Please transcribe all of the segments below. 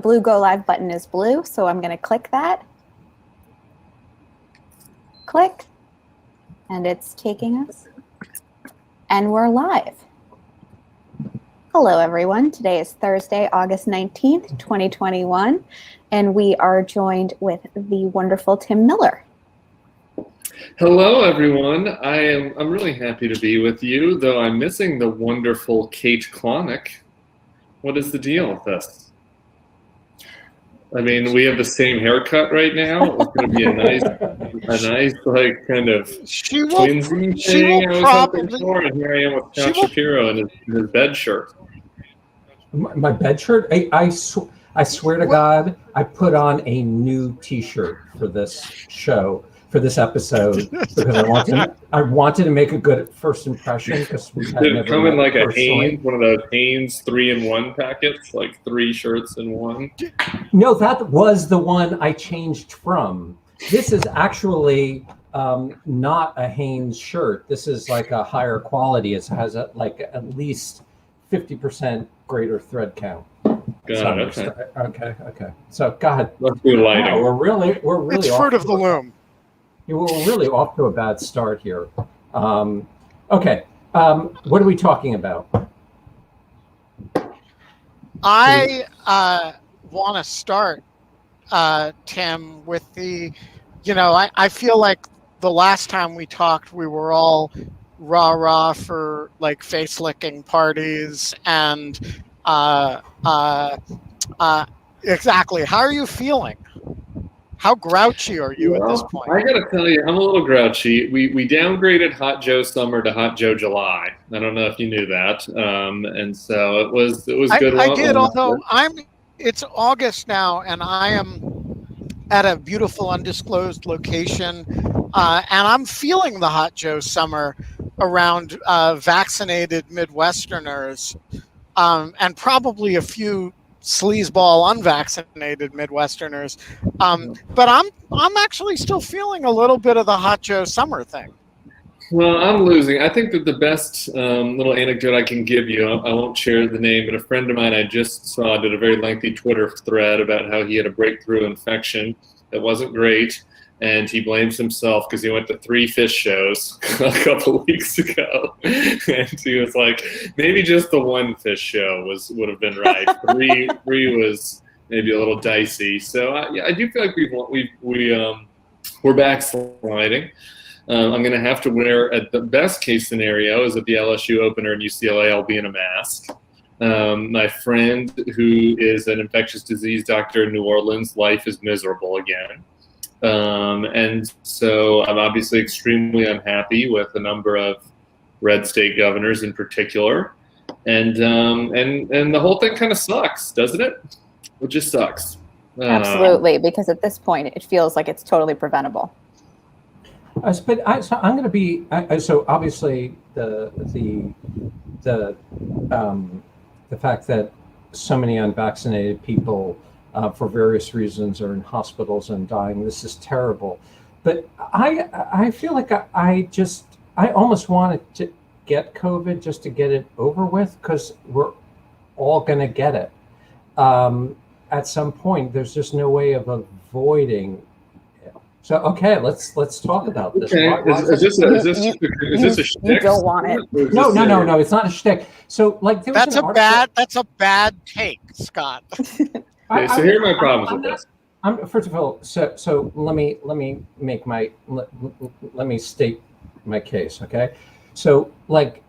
blue go live button is blue, so I'm going to click that. Click, and it's taking us, and we're live. Hello, everyone. Today is Thursday, August 19th, 2021, and we are joined with the wonderful Tim Miller. Hello, everyone. I'm really happy to be with you, though I'm missing the wonderful Kate Klonick. What is the deal with this? I mean, we have the same haircut right now. It's going to be a nice, like, kind of twinsy thing I was hoping for, and here I am with Scott Shapiro in his bed shirt. My bed shirt? I swear to God, I put on a new T-shirt for this show, for this episode, because I wanted to make a good first impression. Because we had Did it come in like a Hanes, one of those Hanes 3-in-1 packets, like 3 shirts in one? No, that was the one I changed from. This is actually not a Hanes shirt. This is like a higher quality. It has like at least 50% greater thread count. Okay. So, God, let's do lighting. We're really. It's fruit of the loom. We're really off to a bad start here. Okay, what are we talking about? I want to start, Tim, with the, I feel like the last time we talked, we were all rah-rah for like face-licking parties and exactly. How are you feeling? How grouchy are you at this point? I gotta tell you, I'm a little grouchy. We downgraded Hot Joe Summer to Hot Joe July. I don't know if you knew that, and so it was good. I did, although it's August now, and I am at a beautiful undisclosed location, and I'm feeling the Hot Joe Summer around vaccinated Midwesterners, and probably a few sleazeball unvaccinated Midwesterners, but I'm actually still feeling a little bit of the Hot Joe Summer thing. Well, I'm losing. I think that the best little anecdote I can give you, I won't share the name, but a friend of mine I just saw did a very lengthy Twitter thread about how he had a breakthrough infection that wasn't great, and he blames himself because he went to 3 fish shows a couple of weeks ago, and he was like, maybe just the 1 fish show would have been right. Three was maybe a little dicey. So I do feel like we're backsliding. I'm going to have to wear, at the best case scenario, is at the LSU opener in UCLA, I'll be in a mask. My friend, who is an infectious disease doctor in New Orleans, life is miserable again. And so I'm obviously extremely unhappy with a number of red state governors in particular. And the whole thing kind of sucks, doesn't it? It just sucks. Absolutely, because at this point, it feels like it's totally preventable. So I'm going to be. So obviously, the fact that so many unvaccinated people, for various reasons, are in hospitals and dying. This is terrible. But I feel like I almost wanted to get COVID just to get it over with, because we're all going to get it at some point. There's just no way of avoiding it. So okay, let's talk about this. Okay. Is this a shtick? You don't want it. No. It's not a shtick. So like that's a bad take, Scott. Okay, so here are my problems with this. First of all, so let me state my case, okay? So like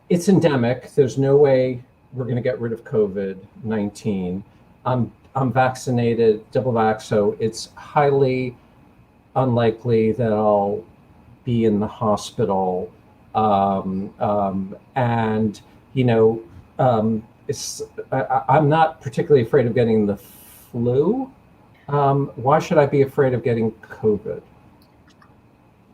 it's endemic. There's no way we're going to get rid of COVID-19. I'm vaccinated, double vax, so it's highly unlikely that I'll be in the hospital. And I'm not particularly afraid of getting the flu. Why should I be afraid of getting COVID?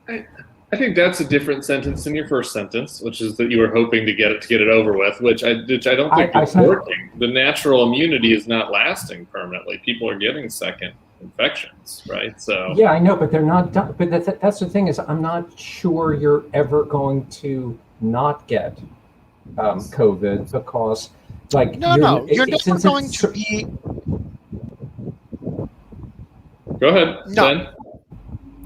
I think that's a different sentence than your first sentence, which is that you were hoping to get it over with, which I don't think is working. The natural immunity is not lasting permanently. People are getting second infections, right? So yeah, I know, but they're not done. But that's the thing, is I'm not sure you're ever going to not get COVID, because like you're never going to be Go ahead, No. Ben.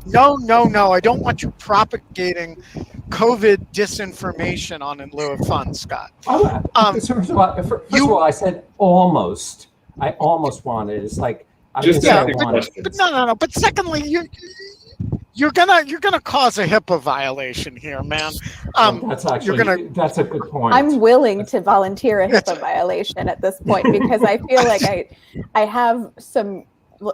No. I don't want you propagating COVID disinformation on In Lieu of Fun, Scott. First of all, I said almost. I almost wanted. It's like I Just didn't say I ask the wanted. question. But no. But secondly, you're gonna cause a HIPAA violation here, man. That's actually that's a good point. I'm willing to volunteer a HIPAA violation at this point because I feel like I have some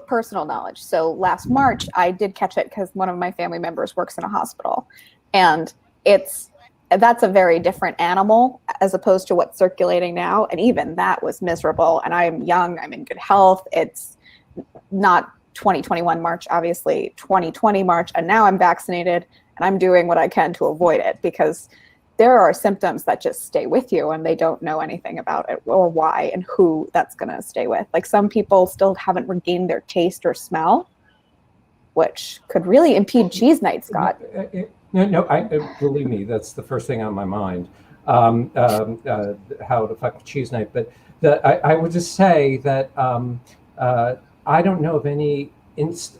personal knowledge. So last March, I did catch it because one of my family members works in a hospital, and that's a very different animal as opposed to what's circulating now. And even that was miserable. And I'm young, I'm in good health. It's not 2021 March, obviously 2020 March. And now I'm vaccinated and I'm doing what I can to avoid it because there are symptoms that just stay with you and they don't know anything about it or why and who that's going to stay with. Like some people still haven't regained their taste or smell, which could really impede cheese night, Scott. No, believe me, that's the first thing on my mind. How to fuck cheese night. But I would just say that I don't know of any.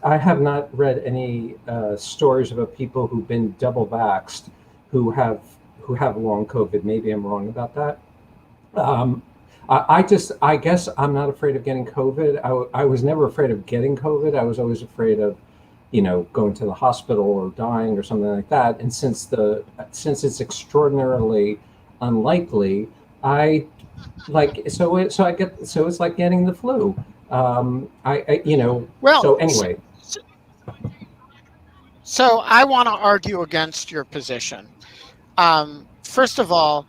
I have not read any stories about people who've been double vaxxed who have long COVID. Maybe I'm wrong about that. I guess I'm not afraid of getting COVID. I was never afraid of getting COVID. I was always afraid of, going to the hospital or dying or something like that. And since it's extraordinarily unlikely, it's like getting the flu. So anyway. So I want to argue against your position. First of all,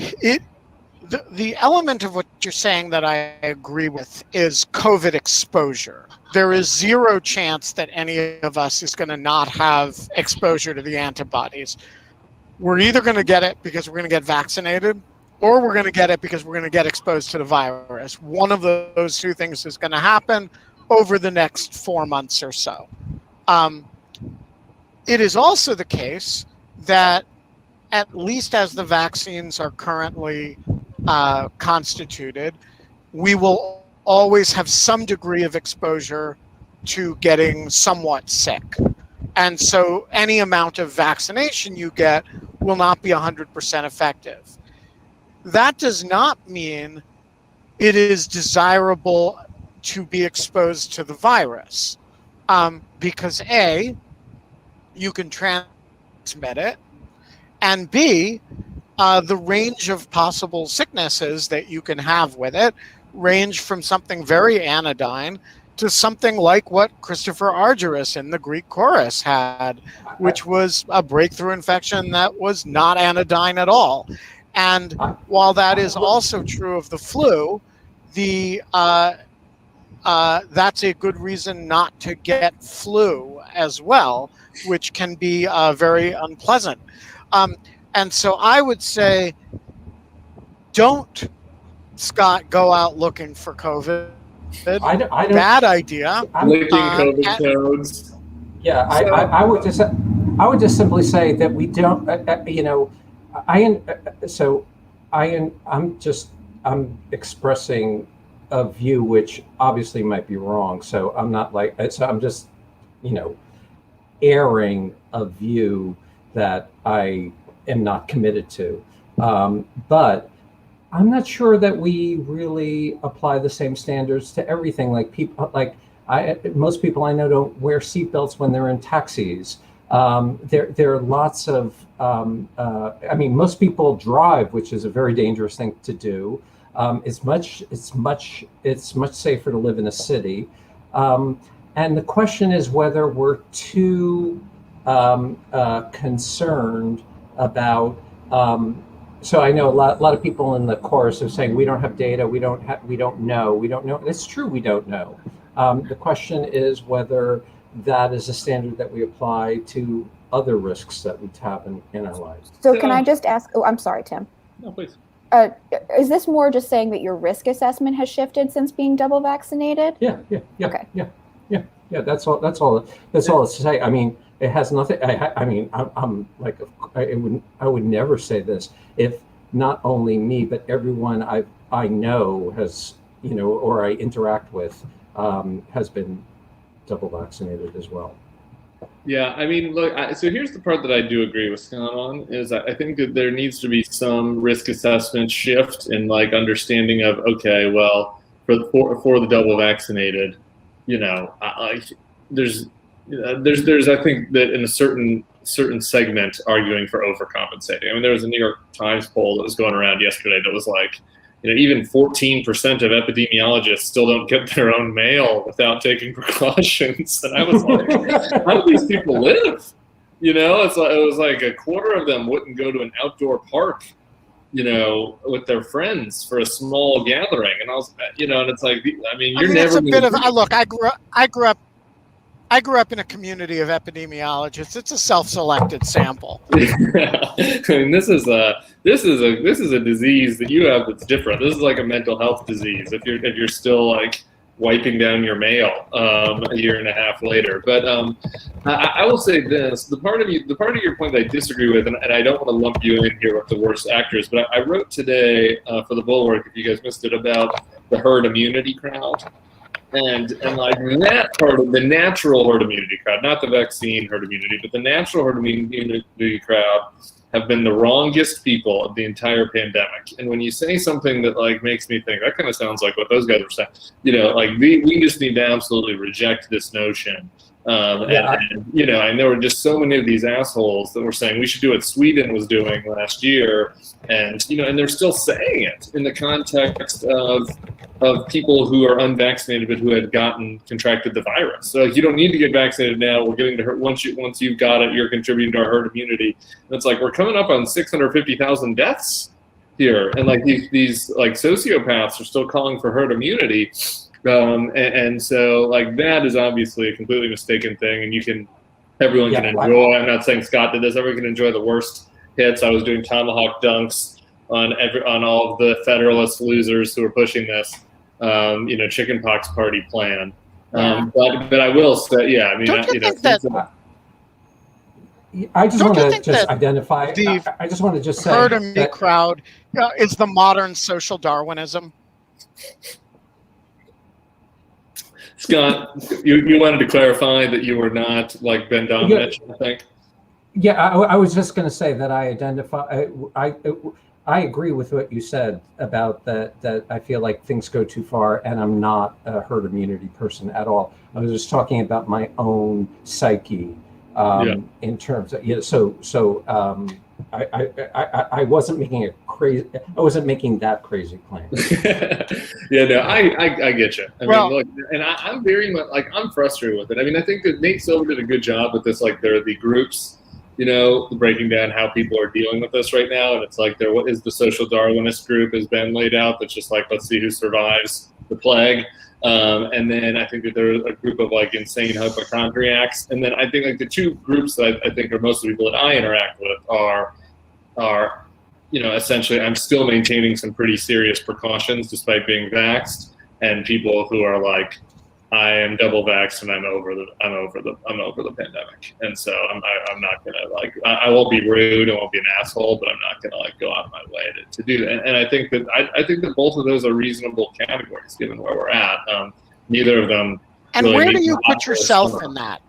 the element of what you're saying that I agree with is COVID exposure. There is zero chance that any of us is going to not have exposure to the antibodies. We're either going to get it because we're going to get vaccinated, or we're going to get it because we're going to get exposed to the virus. One of those two things is going to happen over the next 4 months or so. It is also the case that at least as the vaccines are currently constituted, we will always have some degree of exposure to getting somewhat sick. And so any amount of vaccination you get will not be 100% effective. That does not mean it is desirable to be exposed to the virus. Because A, you can transmit it, and B, the range of possible sicknesses that you can have with it range from something very anodyne to something like what Christopher Argyris in the Greek chorus had, which was a breakthrough infection that was not anodyne at all. And while that is also true of the flu, that's a good reason not to get flu as well, which can be very unpleasant. And so I would say, don't, Scott, go out looking for COVID. I don't, Bad idea. Licking COVID codes. Yeah, I would just simply say that we don't. I'm expressing a view which obviously might be wrong. So I'm not like. So I'm just, airing a view that I am not committed to. But I'm not sure that we really apply the same standards to everything. Most people I know don't wear seatbelts when they're in taxis. There are lots of. Most people drive, which is a very dangerous thing to do. It's much safer to live in a city. And the question is whether we're too concerned about. So I know a lot of people in the chorus are saying we don't have data, we don't know. It's true, we don't know. The question is whether that is a standard that we apply to other risks that we have in our lives. So can I just ask? Oh, I'm sorry, Tim. No, please. Is this more just saying that your risk assessment has shifted since being double vaccinated? Yeah. Okay. Yeah. That's all to say. I mean, it has nothing. I'm like, I would never say this if not only me, but everyone I know has, or I interact with, has been double vaccinated as well. Yeah, I mean, look, so here's the part that I do agree with Scott on, is I think that there needs to be some risk assessment shift in like understanding of, okay, well, for the double vaccinated, there's I think that in a certain segment arguing for overcompensating. I mean, there was a New York Times poll that was going around yesterday that was like, even 14% of epidemiologists still don't get their own mail without taking precautions. And I was like, how do these people live? It was like a quarter of them wouldn't go to an outdoor park, with their friends for a small gathering. And I was, and it's like, I mean, you're never. It's a bit of. Look, I grew up in a community of epidemiologists. It's a self-selected sample. Yeah. I mean, this is a disease that you have that's different. This is like a mental health disease. If you're still like wiping down your mail a year and a half later. But I will say this: the part of your point that I disagree with, and I don't want to lump you in here with the worst actors, but I wrote today for the Bulwark, if you guys missed it, about the herd immunity crowd. And like that part of the natural herd immunity crowd, not the vaccine herd immunity, but the natural herd immunity crowd have been the wrongest people of the entire pandemic. And when you say something that like makes me think, that kind of sounds like what those guys were saying, like we just need to absolutely reject this notion. And there were just so many of these assholes that were saying we should do what Sweden was doing last year, and and they're still saying it in the context of people who are unvaccinated but who had contracted the virus. So like, you don't need to get vaccinated now. We're getting to herd once you've got it, you're contributing to our herd immunity. And it's like we're coming up on 650,000 deaths here, and like these like sociopaths are still calling for herd immunity. And so like that is obviously a completely mistaken thing, and everyone can enjoy. I'm not saying Scott did this. Everyone can enjoy the worst hits. I was doing tomahawk dunks on all of the Federalist losers who were pushing this, chickenpox party plan. But I will say, yeah. I mean, I just want to just identify. I just want to just say herd immunity crowd is the modern social Darwinism. Scott, you wanted to clarify that you were not like Ben Domenech, I think. Yeah, I was just going to say that I identify. I agree with what you said about that I feel like things go too far, and I'm not a herd immunity person at all. I was just talking about my own psyche in terms of I wasn't making that crazy claim. Yeah, no, I get you. I mean, look, and I'm very much like I'm frustrated with it. I mean, I think that Nate Silver did a good job with this. Like, there are the groups, breaking down how people are dealing with this right now, and it's like what is the social Darwinist group has been laid out that's just like, let's see who survives the plague. And then I think that there's a group of like insane hypochondriacs, and then I think like the two groups that I think are most of the people that I interact with are essentially I'm still maintaining some pretty serious precautions despite being vaxxed, and people who are like, I am double vaxxed and I'm over the pandemic, and so I'm not gonna like I won't be rude, I won't be an asshole, but I'm not gonna like go out of my way to do that. And I think that both of those are reasonable categories given where we're at. Neither of them. And really where do you put yourself in that?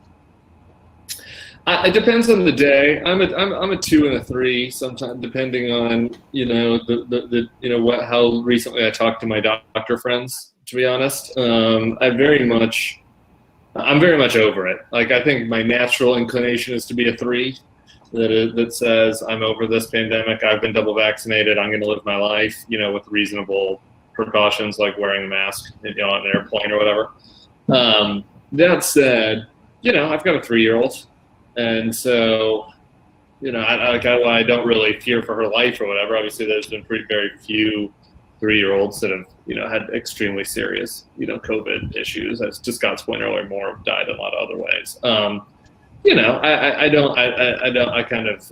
It depends on the day. I'm a 2 and a 3 sometimes, depending on how recently I talked to my doctor friends. To be honest, I'm very much over it. Like, I think my natural inclination is to be a 3, that says I'm over this pandemic. I've been double vaccinated. I'm going to live my life, with reasonable precautions like wearing a mask, on an airplane or whatever. That said, I've got a 3-year-old. And so, I don't really fear for her life or whatever. Obviously, there's been very few 3-year-olds that have, had extremely serious, COVID issues. As to Scott's point earlier, more have died in a lot of other ways.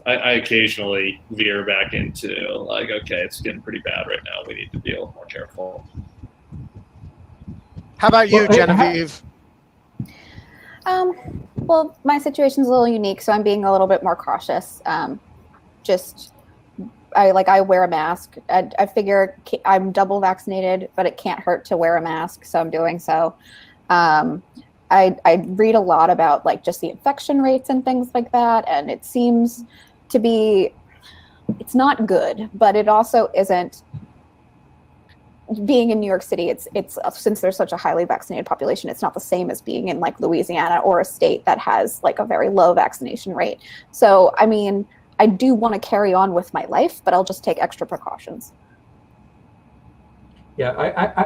I occasionally veer back into like, okay, it's getting pretty bad right now. We need to be a little more careful. How about you, Genevieve? Well, my situation's a little unique, so I'm being a little bit more cautious. I wear a mask. I figure I'm double vaccinated, but it can't hurt to wear a mask, so I'm doing so. I read a lot about like just the infection rates and things like that, and it seems to be, it's not good, but it also isn't. Being in New York City, it's since there's such a highly vaccinated population, it's not the same as being in like Louisiana or a state that has like a very low vaccination rate. So, I mean, I do want to carry on with my life, but I'll just take extra precautions. Yeah,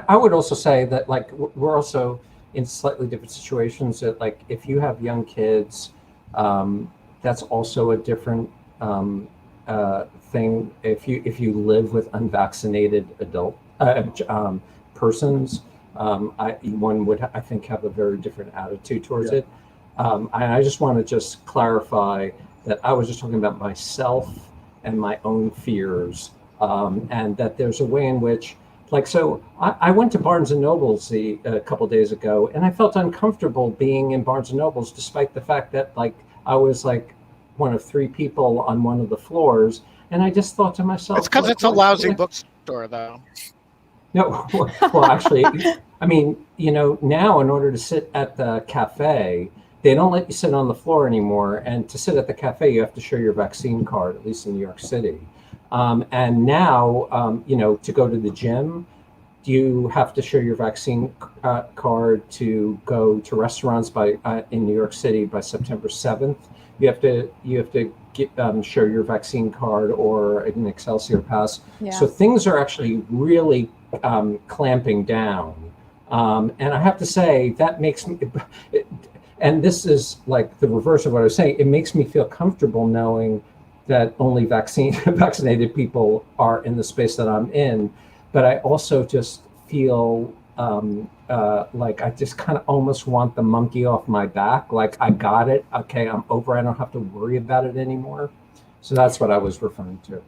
I would also say that like we're also in slightly different situations. That like if you have young kids, that's also a different thing. If you live with unvaccinated adult persons, one would, I think, have a very different attitude towards it. And I just want to just clarify that I was just talking about myself and my own fears, and that there's a way in which, like, so I went to Barnes and Nobles a couple days ago, and I felt uncomfortable being in Barnes and Nobles, despite the fact that like I was like one of 3 people on one of the floors, and I just thought to myself, It's because like, it's a lousy bookstore, though. No, well, actually, I mean, you know, now in order to sit at the cafe, they don't let you sit on the floor anymore. And to sit at the cafe, you have to show your vaccine card, at least in New York City. And now, you know, to go to the gym, you have to show your vaccine card to go to restaurants in New York City by September 7th. You have to show your vaccine card or an Excelsior pass. Yeah. So things are actually really clamping down. And I have to say that makes me, and this is like the reverse of what I was saying, it makes me feel comfortable knowing that only vaccinated people are in the space that I'm in. But I also just feel like I just kind of almost want the monkey off my back. Like, I got it. Okay, I'm over. I don't have to worry about it anymore. So that's what I was referring to.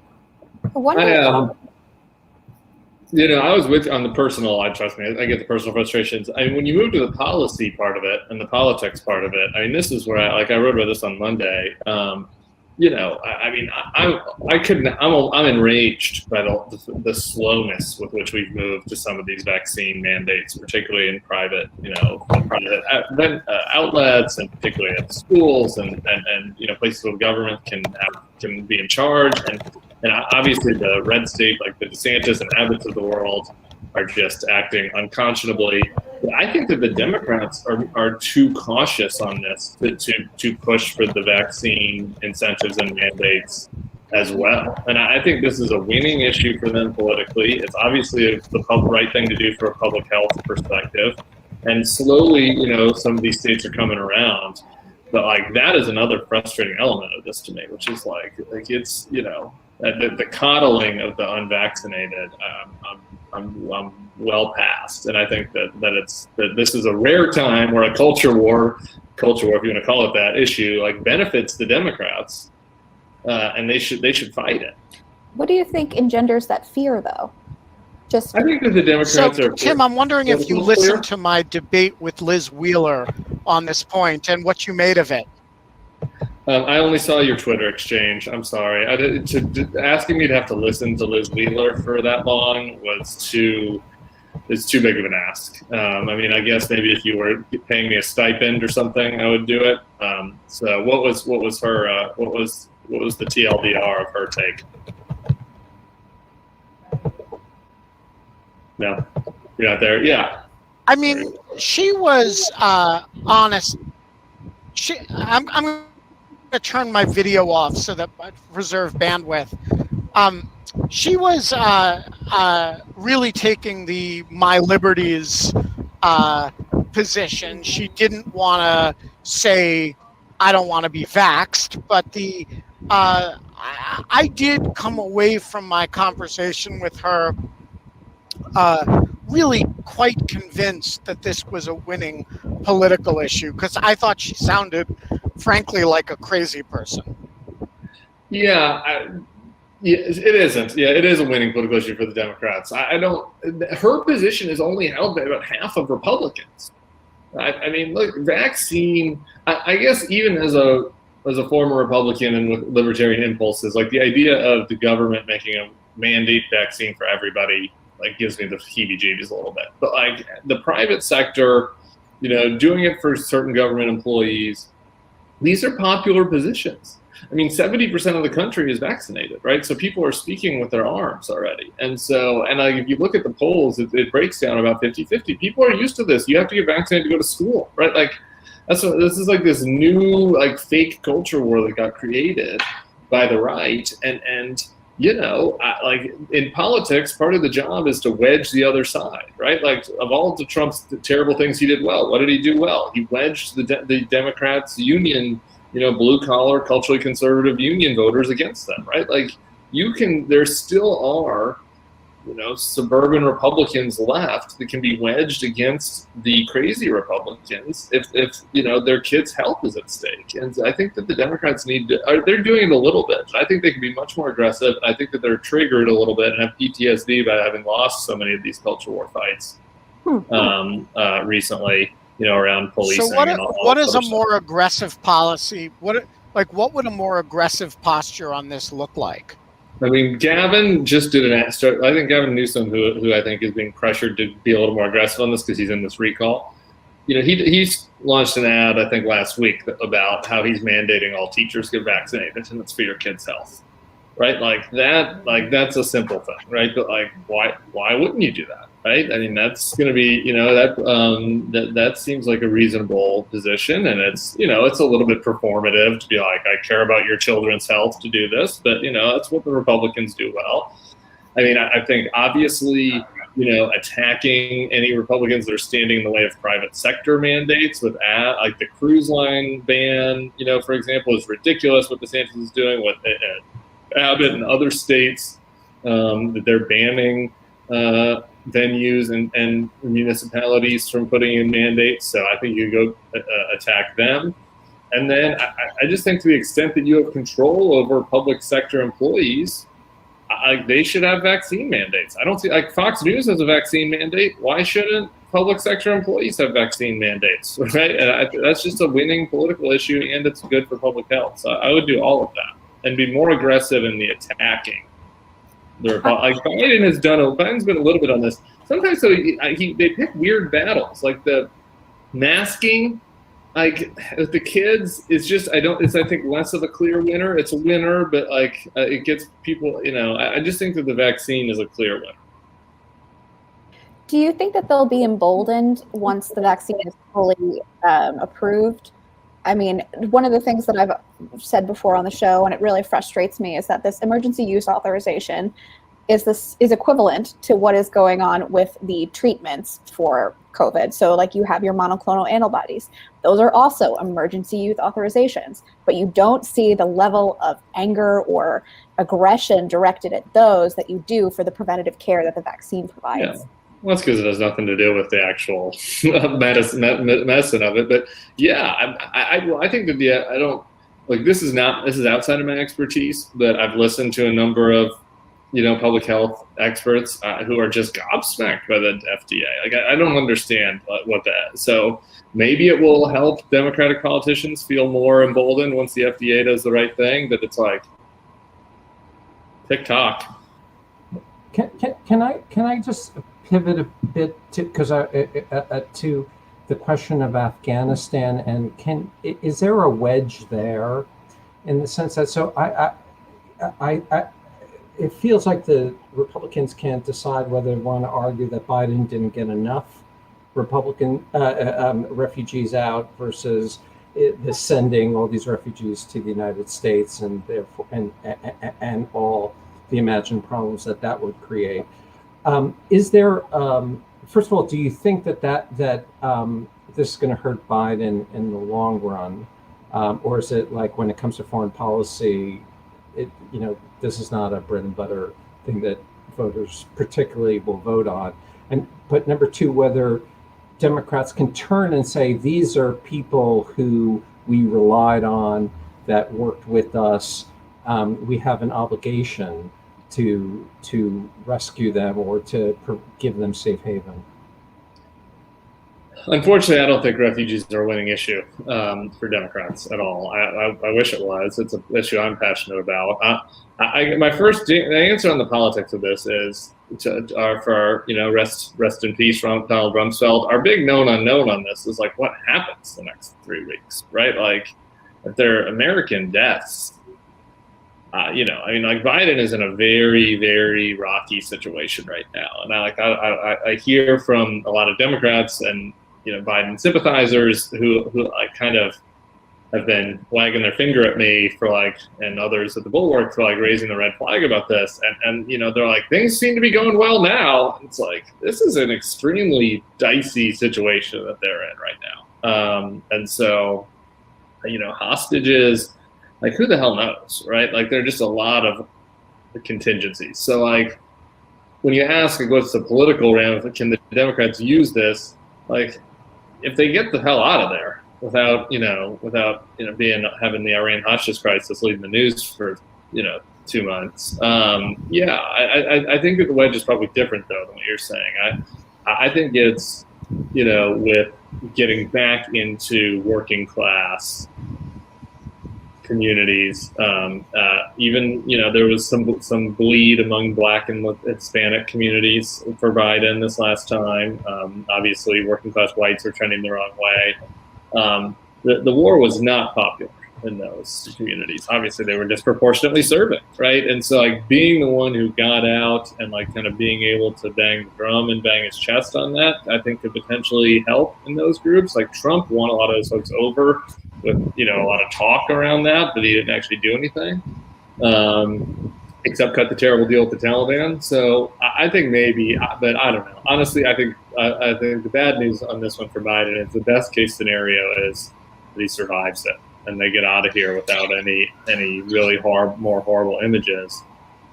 You know, I was with on the personal. Trust me, I get the personal frustrations. I mean, when you move to the policy part of it and the politics part of it, I mean, this is where I wrote about this on Monday. You know, I mean, I'm enraged by the slowness with which we've moved to some of these vaccine mandates, particularly in private, you know, outlets, and particularly at schools and you know, places where government can be in charge, and obviously the red state, like the DeSantis and Abbotts of the world, are just acting unconscionably. I think that the Democrats are too cautious on this to push for the vaccine incentives and mandates as well. And I think this is a winning issue for them politically. It's obviously the right thing to do for a public health perspective. And slowly, you know, some of these states are coming around. But like, that is another frustrating element of this to me, which is like it's, you know, the coddling of the unvaccinated. I'm well past, and I think that this is a rare time where a culture war, if you want to call it that, issue like benefits the Democrats, and they should fight it. What do you think engenders that fear, though? I think that the Democrats are. Tim, I'm wondering if you listened to my debate with Liz Wheeler on this point and what you made of it. I only saw your Twitter exchange. I'm sorry. Asking me to have to listen to Liz Wheeler for that long was too big of an ask. I mean, I guess maybe if you were paying me a stipend or something, I would do it. So what was her what was the TLDR of her take? No, you're not there. Yeah. I mean, she was honest. I'm going to turn my video off so that I reserve bandwidth. She was really taking the my liberties position. She didn't want to say, I don't want to be vaxxed, but I did come away from my conversation with her really quite convinced that this was a winning political issue, because I thought she sounded, frankly, like a crazy person. Yeah, it isn't. Yeah, it is a winning political issue for the Democrats. Her position is only held by about half of Republicans. I mean, look, vaccine. I guess even as a former Republican and with libertarian impulses, like the idea of the government making a mandate vaccine for everybody, like, gives me the heebie-jeebies a little bit. But like the private sector doing it for certain government employees. These are popular positions. I mean, 70% of the country is vaccinated, right? So people are speaking with their arms already. And so, if you look at the polls, it breaks down about 50-50. People are used to this. You have to get vaccinated to go to school, right? Like, this is like this new, like, fake culture war that got created by the right. And like in politics, part of the job is to wedge the other side, right? Like, of all of Trump's terrible things he did well, what did he do well? He wedged the Democrats' union, blue collar, culturally conservative union voters against them, right? Like, there still are, suburban Republicans left that can be wedged against the crazy Republicans if their kids' health is at stake. And I think that the Democrats they're doing it a little bit, but I think they can be much more aggressive. I think that they're triggered a little bit and have PTSD by having lost so many of these culture war fights recently, around policing. So what is a more aggressive policy? What would a more aggressive posture on this look like? I mean, Gavin just did I think Gavin Newsom, who I think is being pressured to be a little more aggressive on this because he's in this recall. He's launched an ad, I think, last week about how he's mandating all teachers get vaccinated, and it's for your kids' health, right? Like that, that's a simple thing, right? But like, why wouldn't you do that, right? I mean, that's going to be, that seems like a reasonable position, and it's, it's a little bit performative to be like, I care about your children's health to do this, but that's what the Republicans do well. I mean, I think obviously, attacking any Republicans that are standing in the way of private sector mandates with like the cruise line ban, for example, is ridiculous what DeSantis is doing with Abbott and other states, that they're banning venues and municipalities from putting in mandates. So I think you go attack them. And then I just think to the extent that you have control over public sector employees, they should have vaccine mandates. I don't see, like, Fox News has a vaccine mandate. Why shouldn't public sector employees have vaccine mandates, right? And that's just a winning political issue, and it's good for public health. So I would do all of that and be more aggressive in the attacking. Like Biden's been a little bit on this. Sometimes they pick weird battles, like the masking. Like with the kids, it's I think less of a clear winner. It's a winner, but like it gets people. I just think that the vaccine is a clear winner. Do you think that they'll be emboldened once the vaccine is fully approved? I mean, one of the things that I've said before on the show, and it really frustrates me, is that this emergency use authorization is equivalent to what is going on with the treatments for COVID. So like you have your monoclonal antibodies. Those are also emergency use authorizations, but you don't see the level of anger or aggression directed at those that you do for the preventative care that the vaccine provides. Yeah. Well, that's because it has nothing to do with the actual medicine of it. But yeah, I think that I don't like this is outside of my expertise, but I've listened to a number of public health experts who are just gobsmacked by the FDA. Like I don't understand what that is. So maybe it will help Democratic politicians feel more emboldened once the FDA does the right thing. But it's like TikTok. Can I just pivot a bit to the question of Afghanistan, and is there a wedge there, in the sense that it feels like the Republicans can't decide whether they want to argue that Biden didn't get enough Republican refugees out versus sending all these refugees to the United States, and therefore and all the imagined problems that would create. Is there, first of all, do you think that this is going to hurt Biden in the long run, or is it like when it comes to foreign policy, this is not a bread and butter thing that voters particularly will vote on? But number two, whether Democrats can turn and say, these are people who we relied on, that worked with us, we have an obligation to rescue them or to give them safe haven. Unfortunately, I don't think refugees are a winning issue for Democrats at all. I wish it was. It's an issue I'm passionate about. My first answer on the politics of this is for rest in peace, Donald Rumsfeld. Our big known unknown on this is like what happens the next 3 weeks, right? Like if they're American deaths. Like Biden is in a very, very rocky situation right now, and I hear from a lot of Democrats and Biden sympathizers who like kind of have been wagging their finger at me for and others at the Bulwark for raising the red flag about this, and they're like, things seem to be going well now. It's like this is an extremely dicey situation that they're in right now, and so hostages. Like, who the hell knows, right? Like, there are just a lot of contingencies. So, when you ask, what's the political can the Democrats use this? Like, if they get the hell out of there without having the Iran hostage crisis leading the news for 2 months, I think that the wedge is probably different though than what you're saying. I think it's with getting back into working class communities, even there was some bleed among Black and Hispanic communities for Biden this last time. Obviously, working class whites are trending the wrong way. The war was not popular in those communities. Obviously, they were disproportionately serving, right? And so, being the one who got out and kind of being able to bang the drum and bang his chest on that, I think could potentially help in those groups. Like Trump won a lot of those folks over with a lot of talk around that, but he didn't actually do anything, except cut the terrible deal with the Taliban. So I think maybe, but I don't know. Honestly, I think the bad news on this one for Biden is the best case scenario is that he survives it and they get out of here without any really more horrible images.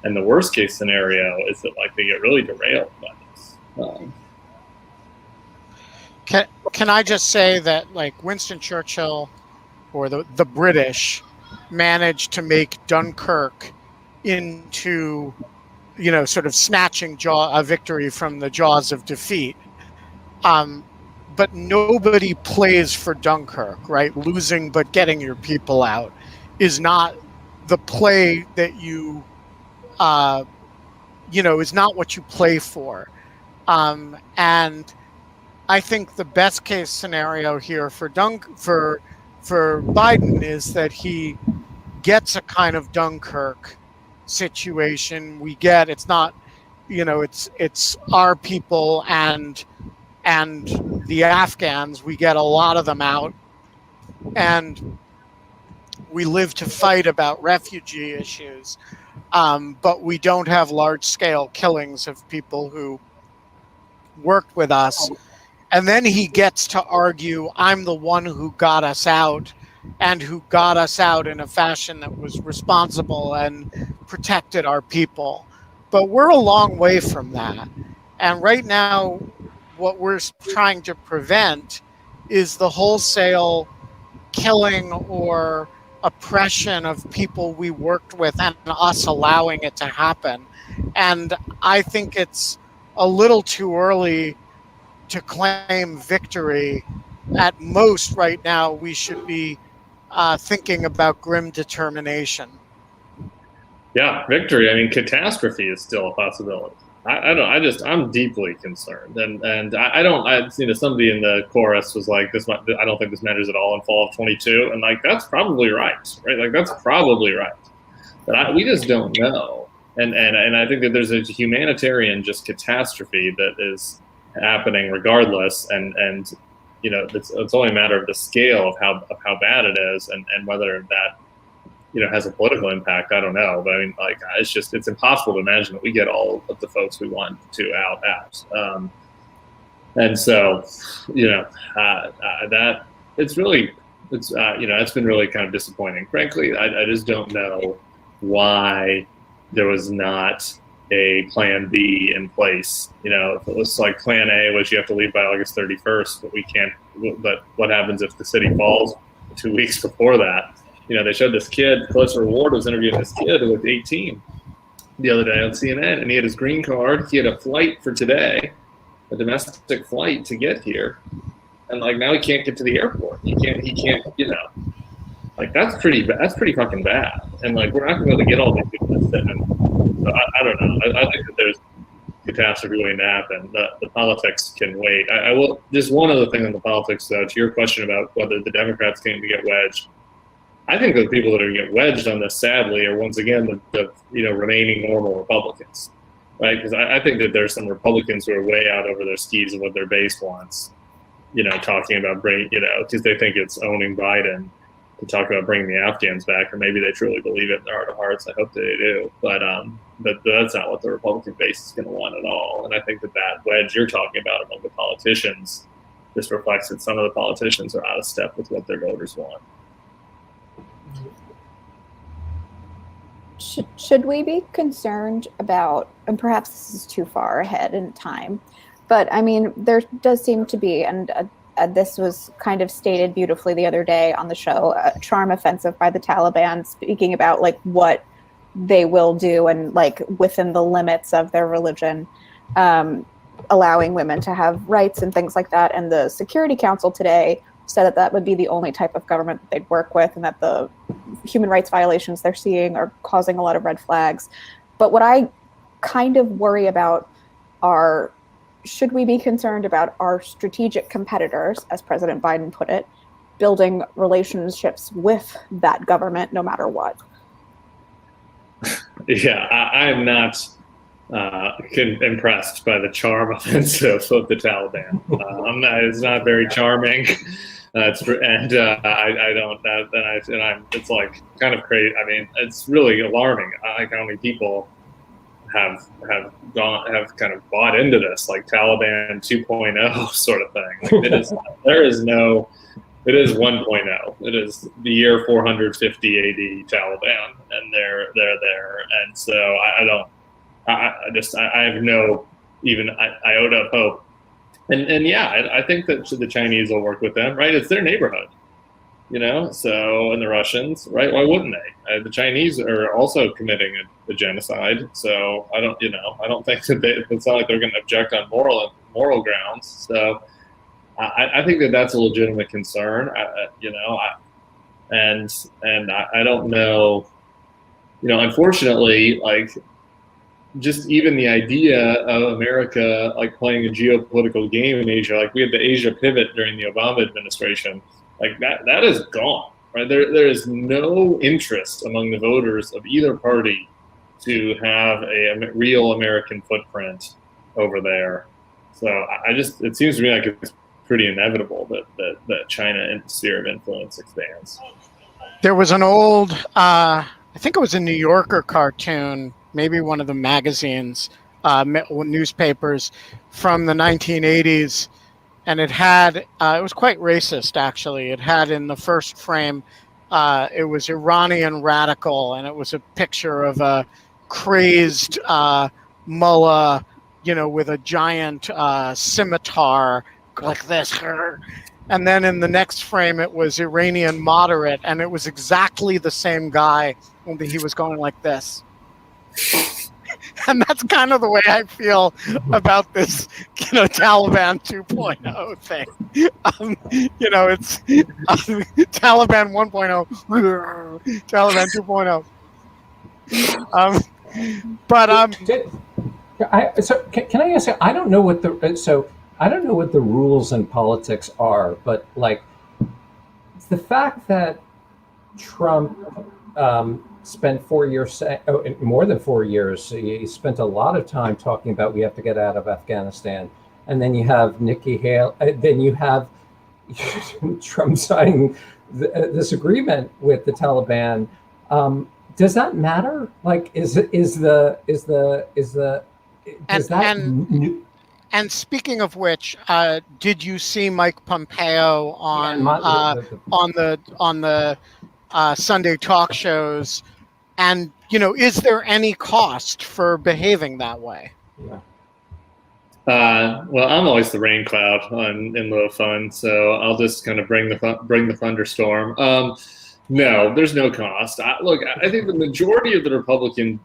And the worst case scenario is that they get really derailed by this. Can I just say that Winston Churchill or the British managed to make Dunkirk into, sort of snatching a victory from the jaws of defeat. But nobody plays for Dunkirk, right? Losing but getting your people out is not the play that you, is not what you play for. And I think the best case scenario here for Biden is that he gets a kind of Dunkirk situation. It's not, it's our people and the Afghans. We get a lot of them out, and we live to fight about refugee issues, but we don't have large-scale killings of people who worked with us. And then he gets to argue, I'm the one who got us out, and who got us out in a fashion that was responsible and protected our people. But we're a long way from that. And right now, what we're trying to prevent is the wholesale killing or oppression of people we worked with and us allowing it to happen. And I think it's a little too early to claim victory. At most, right now, we should be thinking about grim determination. Yeah, victory. I mean, catastrophe is still a possibility. I'm deeply concerned, and I don't. Somebody in the chorus was like, "This, I don't think this matters at all in fall of 22," and that's probably right? That's probably right. But we just don't know, and I think that there's a humanitarian just catastrophe that is happening regardless, and it's only a matter of the scale of how bad it is, and whether that has a political impact. I don't know, but I mean, it's impossible to imagine that we get all of the folks we want to out. And so, that it's been really kind of disappointing. Frankly, I just don't know why there was not a plan B in place. If it was like plan A was you have to leave by August 31st, but we can't. But what happens if the city falls 2 weeks before that? They showed this kid, Closer Reward was interviewing this kid who was 18 the other day on CNN, and he had his green card. He had a flight for today, a domestic flight to get here. and like now he can't get to the airport. He can't, like that's pretty fucking bad. And like we're not going to be able to get all these people to sit in. So I don't know. I think that there's catastrophe waiting to happen. The politics can wait. I will just one other thing on the politics though. To your question about whether the Democrats came to get wedged, I think the people that are going to get wedged on this, sadly, are once again the remaining normal Republicans, right? Because I think that there's some Republicans who are way out over their skis of what their base wants. Talking about because they think it's owning Biden to talk about bringing the Afghans back, or maybe they truly believe it in their heart of hearts. I hope that they do, but that's not what the Republican base is going to want at all. And I think that wedge you're talking about among the politicians just reflects that some of the politicians are out of step with what their voters want. Should we be concerned about, and perhaps this is too far ahead in time, but I mean, there does seem to be, and this was kind of stated beautifully the other day on the show, a charm offensive by the Taliban, speaking about like what they will do and like within the limits of their religion, allowing women to have rights and things like that. And the Security Council today said that would be the only type of government that they'd work with, and that the human rights violations they're seeing are causing a lot of red flags. But what I kind of worry about are, should we be concerned about our strategic competitors, as President Biden put it, building relationships with that government no matter what? Yeah, I am not impressed by the charm offensive of the Taliban. It's not very charming. I don't. It's like kind of crazy. I mean, it's really alarming. Like how many people have kind of bought into this, like Taliban 2.0 sort of thing. Like it is 1.0. It is the year 450 AD Taliban, and they're there. And so I have no even iota of hope. And yeah, I think that the Chinese will work with them, right? It's their neighborhood, so, and the Russians, right? Why wouldn't they? The Chinese are also committing a genocide. So I don't think that it's not like they're going to object on moral grounds. So I think that that's a legitimate concern, and I don't know, unfortunately, like, just even the idea of America like playing a geopolitical game in Asia, like we had the Asia pivot during the Obama administration, like that is gone, right? There is no interest among the voters of either party to have a real American footprint over there. So it seems to me like it's pretty inevitable that China sphere of influence expands. There was an old, I think it was a New Yorker cartoon, maybe one of the magazines, newspapers from the 1980s. And it had, it was quite racist, actually. It had in the first frame, it was Iranian radical, and it was a picture of a crazed mullah, with a giant scimitar like this. And then in the next frame, it was Iranian moderate, and it was exactly the same guy, only he was going like this. And that's kind of the way I feel about this, Taliban 2.0 thing. It's Taliban 1.0, Taliban 2.0. So can I ask you? I don't know what the rules in politics are, but like the fact that Trump spent 4 years, more than 4 years, he spent a lot of time talking about we have to get out of Afghanistan, and then you have Nikki Haley, then you have Trump signing this agreement with the Taliban. Does that matter? Like, And speaking of which, did you see Mike Pompeo on the Sunday talk shows? And is there any cost for behaving that way? Yeah. Well, I'm always the rain cloud in lieu of fun, so I'll just kind of bring the thunderstorm. No, there's no cost. Look, I think the majority of the Republican,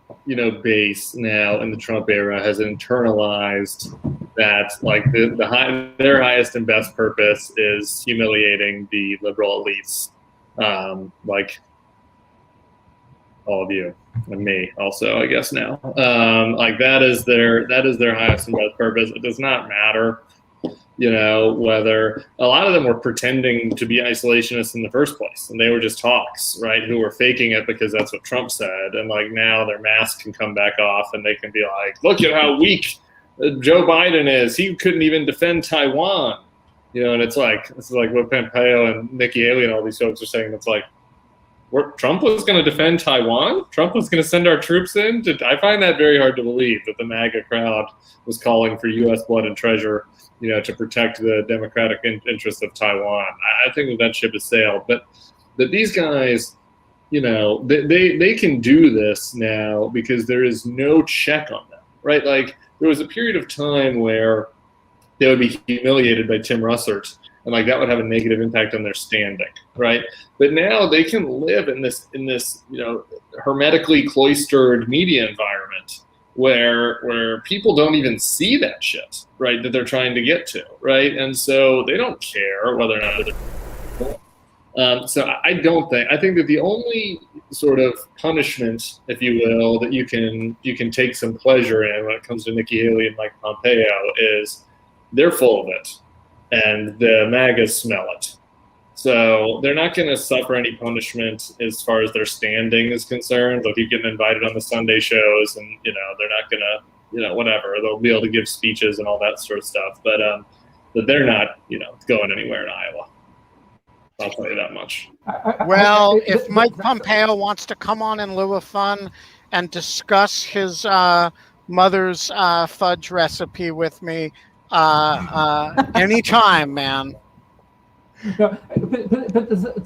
base now in the Trump era has internalized that, like, their highest and best purpose is humiliating the liberal elites, like all of you and me, also, I guess now. Like that is their highest and best purpose. It does not matter. Whether a lot of them were pretending to be isolationists in the first place, and they were just hawks, right? Who were faking it because that's what Trump said, and like now their mask can come back off, and they can be like, "Look at how weak Joe Biden is. He couldn't even defend Taiwan," And it's like what Pompeo and Nikki Haley and all these folks are saying. It's like, Trump was going to defend Taiwan. Trump was going to send our troops in. I find that very hard to believe that the MAGA crowd was calling for U.S. blood and treasure, to protect the democratic interests of Taiwan. I think that ship has sailed. But these guys, they can do this now because there is no check on them, right? Like there was a period of time where they would be humiliated by Tim Russert, and like that would have a negative impact on their standing, right? But now they can live in this hermetically cloistered media environment where people don't even see that shit, right, that they're trying to get to, right? And so they don't care whether or not they're so I think that the only sort of punishment, if you will, that you can take some pleasure in when it comes to Nikki Haley and Mike Pompeo is they're full of it, and the MAGAs smell it. So they're not going to suffer any punishment as far as their standing is concerned. They'll keep getting invited on the Sunday shows, and they're not going to, whatever. They'll be able to give speeches and all that sort of stuff. But they're not, going anywhere in Iowa. I'll tell you that much. Well, if Mike Pompeo wants to come on in lieu of fun and discuss his mother's fudge recipe with me, anytime, man. No, but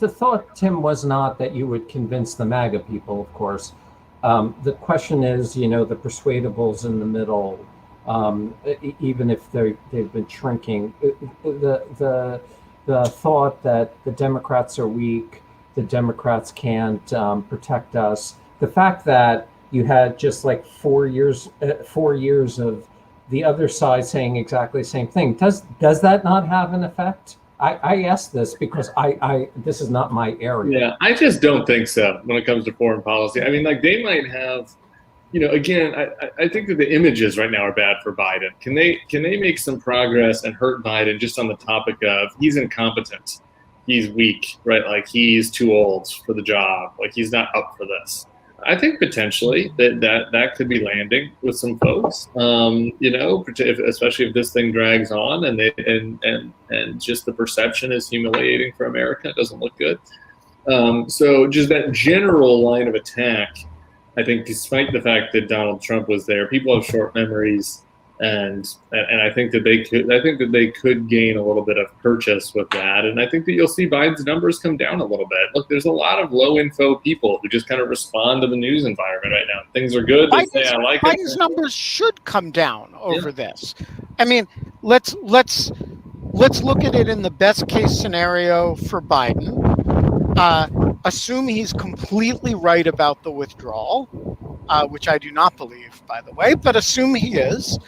the thought, Tim, was not that you would convince the MAGA people, of course. The question is, the persuadables in the middle, even if they've been shrinking, the thought that the Democrats are weak, the Democrats can't protect us. The fact that you had just like 4 years of the other side saying exactly the same thing. Does that not have an effect? I ask this because this is not my area. Yeah, I just don't think so when it comes to foreign policy. I mean, like they might have, again, I think that the images right now are bad for Biden. Can they make some progress and hurt Biden just on the topic of he's incompetent, he's weak, right? Like he's too old for the job, like he's not up for this. I think potentially that could be landing with some folks, especially if this thing drags on and just the perception is humiliating for America. It doesn't look good. So just that general line of attack, I think, despite the fact that Donald Trump was there, people have short memories, and I think that they could gain a little bit of purchase with that, and I think that you'll see Biden's numbers come down a little bit. Look, there's a lot of low info people who just kind of respond to the news environment right now. Things are good. They say I like it. Biden's numbers should come down over this. I mean, let's look at it in the best case scenario for Biden. Assume he's completely right about the withdrawal, which I do not believe, by the way, but assume he is.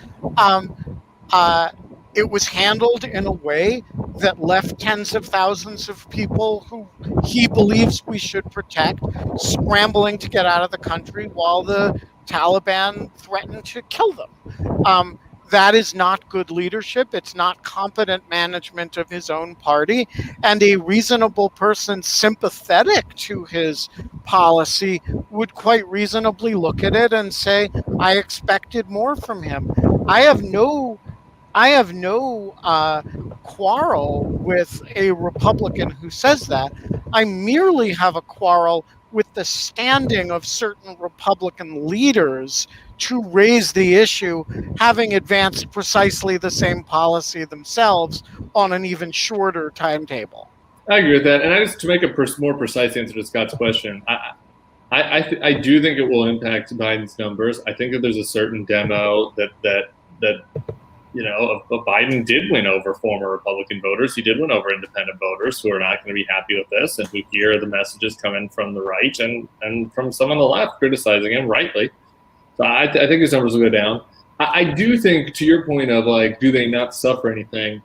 It was handled in a way that left tens of thousands of people who he believes we should protect scrambling to get out of the country while the Taliban threatened to kill them. That is not good leadership. It's not competent management of his own party. And a reasonable person sympathetic to his policy would quite reasonably look at it and say, I expected more from him. I have no quarrel with a Republican who says that. I merely have a quarrel with the standing of certain Republican leaders to raise the issue, having advanced precisely the same policy themselves on an even shorter timetable. I agree with that. And just to make a more precise answer to Scott's question, I do think it will impact Biden's numbers. I think that there's a certain demo that Biden did win over former Republican voters. He did win over independent voters who are not going to be happy with this and who hear the messages coming from the right and from some on the left criticizing him rightly. So I think his numbers will go down. I do think, to your point of like, do they not suffer anything?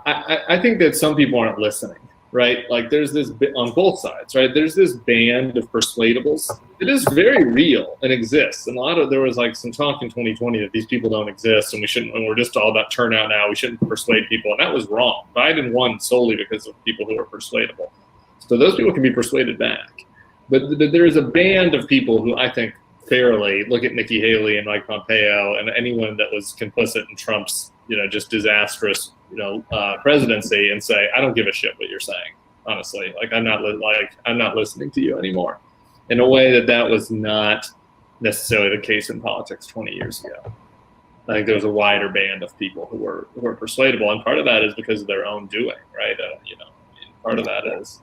I think that some people aren't listening, right? Like there's this on both sides, right? There's this band of persuadables. It is very real and exists. And there was like some talk in 2020 that these people don't exist and we're just all about turnout now. We shouldn't persuade people. And that was wrong. Biden won solely because of people who are persuadable. So those people can be persuaded back. But there is a band of people who I think fairly look at Nikki Haley and Mike Pompeo and anyone that was complicit in Trump's, just disastrous, presidency and say, I don't give a shit what you're saying. Honestly, I'm not listening to you anymore. In a way that was not necessarily the case in politics 20 years ago. I think there was a wider band of people who were persuadable, and part of that is because of their own doing, right? Part of that is.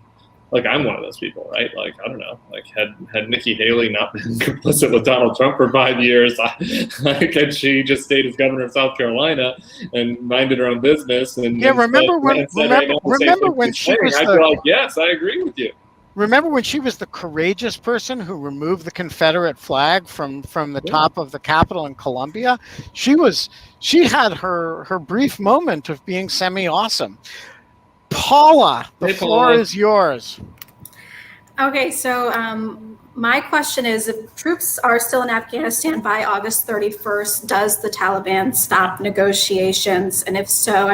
Like I'm one of those people, right? Like I don't know. Like had Nikki Haley not been complicit with Donald Trump for 5 years, had she just stayed as governor of South Carolina and minded her own business and remember when she was I'd be like, yes, I agree with you. Remember when she was the courageous person who removed the Confederate flag from the top of the Capitol in Columbia? She had her brief moment of being semi-awesome. Paula, the floor is yours. Okay, so my question is, if troops are still in Afghanistan by August 31st, does the Taliban stop negotiations? And if so,